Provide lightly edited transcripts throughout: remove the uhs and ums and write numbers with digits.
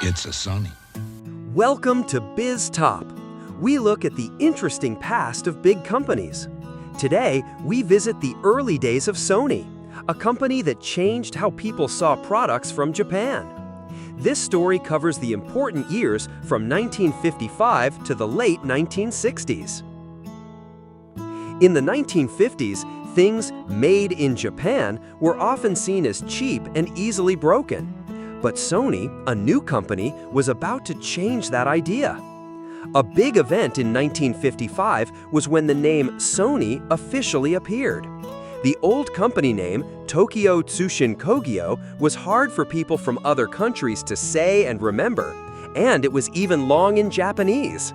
It's a SONY. Welcome to Biz Top. We look at the interesting past of big companies. Today, we visit the early days of Sony, a company that changed how people saw products from Japan. This story covers the important years from 1955 to the late 1960s. In the 1950s, things made in Japan were often seen as cheap and easily broken. But Sony, a new company, was about to change that idea. A big event in 1955 was when the name Sony officially appeared. The old company name, Tokyo Tsushin Kogyo, was hard for people from other countries to say and remember, and it was even long in Japanese.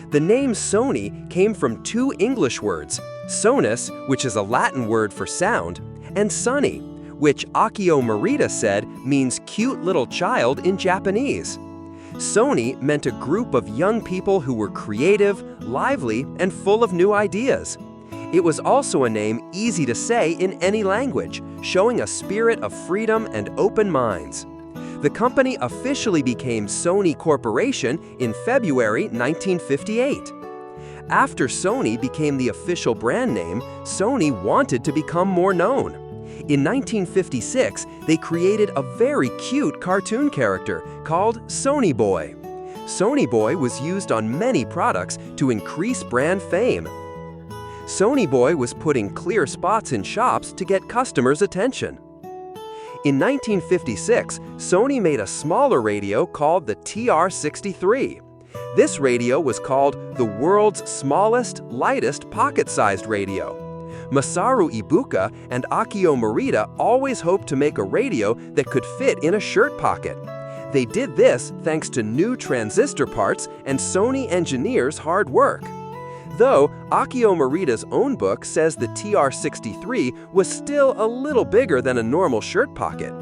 The name Sony came from two English words, sonus, which is a Latin word for sound, and sunny, which Akio Morita said means cute little child in Japanese. Sony meant a group of young people who were creative, lively, and full of new ideas. It was also a name easy to say in any language, showing a spirit of freedom and open minds. The company officially became Sony Corporation in February 1958. After Sony became the official brand name, Sony wanted to become more known. In 1956, they created a very cute cartoon character called Sony Boy. Sony Boy was used on many products to increase brand fame. Sony Boy was putting clear spots in shops to get customers' attention. In 1956, Sony made a smaller radio called the TR-63. This radio was called the world's smallest, lightest, pocket-sized radio. Masaru Ibuka and Akio Morita always hoped to make a radio that could fit in a shirt pocket. They did this thanks to new transistor parts and Sony engineers' hard work. Though Akio Morita's own book says the TR-63 was still a little bigger than a normal shirt pocket.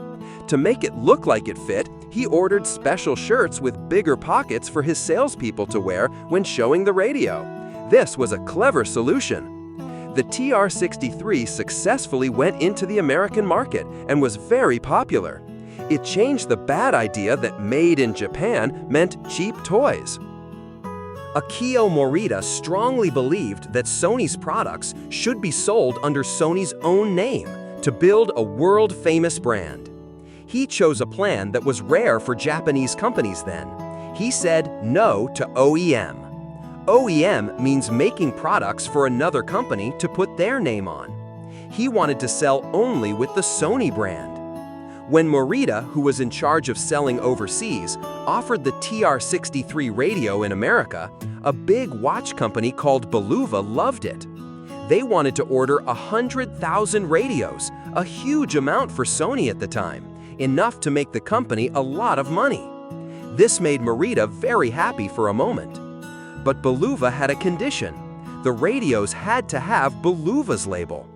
To make it look like it fit, he ordered special shirts with bigger pockets for his salespeople to wear when showing the radio. This was a clever solution. The TR-63 successfully went into the American market and was very popular. It changed the bad idea that made in Japan meant cheap toys. Akio Morita strongly believed that Sony's products should be sold under Sony's own name to build a world-famous brand. He chose a plan that was rare for Japanese companies then. He said no to OEM. OEM means making products for another company to put their name on. He wanted to sell only with the Sony brand. When Morita, who was in charge of selling overseas, offered the TR-63 radio in America, a big watch company called Beluva loved it. They wanted to order 100,000 radios, a huge amount for Sony at the time, enough to make the company a lot of money. This made Morita very happy for a moment. But Beluva had a condition. The radios had to have Beluva's label.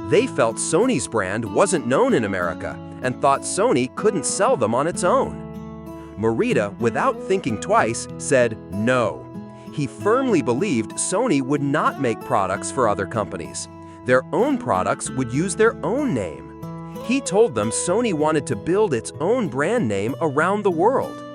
They felt Sony's brand wasn't known in America and thought Sony couldn't sell them on its own. Morita, without thinking twice, said no. He firmly believed Sony would not make products for other companies. Their own products would use their own name. He told them Sony wanted to build its own brand name around the world.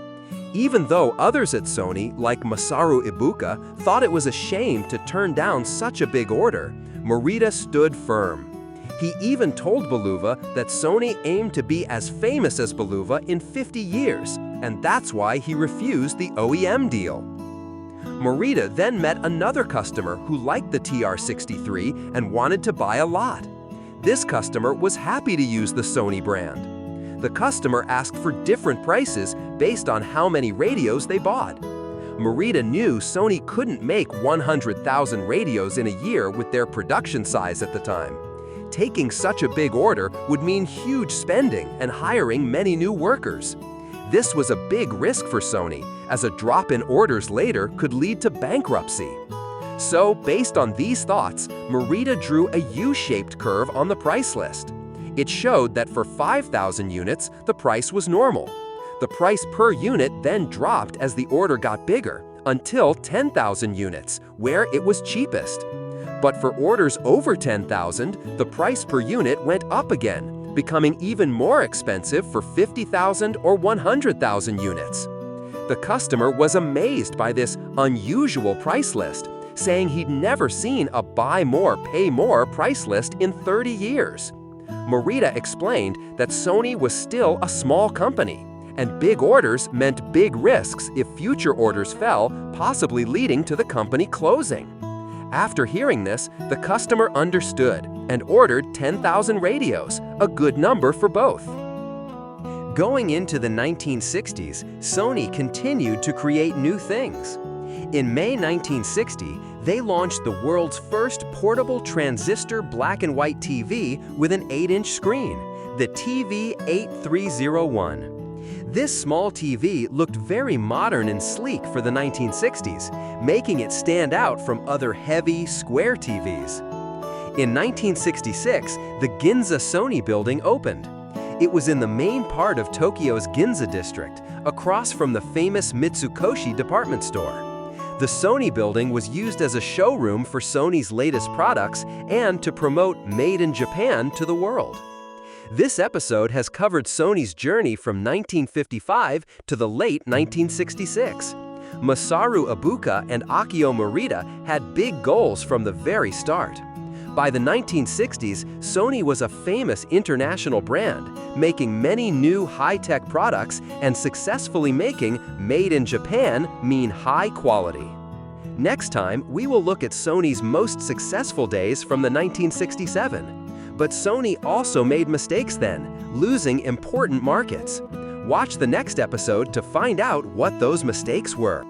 Even though others at Sony, like Masaru Ibuka, thought it was a shame to turn down such a big order, Morita stood firm. He even told Beluva that Sony aimed to be as famous as Beluva in 50 years, and that's why he refused the OEM deal. Morita then met another customer who liked the TR-63 and wanted to buy a lot. This customer was happy to use the Sony brand. The customer asked for different prices based on how many radios they bought. Morita knew Sony couldn't make 100,000 radios in a year with their production size at the time. Taking such a big order would mean huge spending and hiring many new workers. This was a big risk for Sony, as a drop in orders later could lead to bankruptcy. So, based on these thoughts, Morita drew a U-shaped curve on the price list. It showed that for 5,000 units, the price was normal. The price per unit then dropped as the order got bigger, until 10,000 units, where it was cheapest. But for orders over 10,000, the price per unit went up again, becoming even more expensive for 50,000 or 100,000 units. The customer was amazed by this unusual price list, saying he'd never seen a buy more, pay more price list in 30 years. Morita explained that Sony was still a small company, and big orders meant big risks if future orders fell, possibly leading to the company closing. After hearing this, the customer understood and ordered 10,000 radios, a good number for both. Going into the 1960s, Sony continued to create new things. In May 1960, they launched the world's first portable transistor black and white TV with an 8-inch screen, the TV8301. This small TV looked very modern and sleek for the 1960s, making it stand out from other heavy, square TVs. In 1966, the Ginza Sony building opened. It was in the main part of Tokyo's Ginza district, across from the famous Mitsukoshi department store. The Sony building was used as a showroom for Sony's latest products and to promote Made in Japan to the world. This episode has covered Sony's journey from 1955 to the late 1966. Masaru Ibuka and Akio Morita had big goals from the very start. By the 1960s, Sony was a famous international brand, making many new high-tech products and successfully making Made in Japan mean high quality. Next time, we will look at Sony's most successful days from the 1967. But Sony also made mistakes then, losing important markets. Watch the next episode to find out what those mistakes were.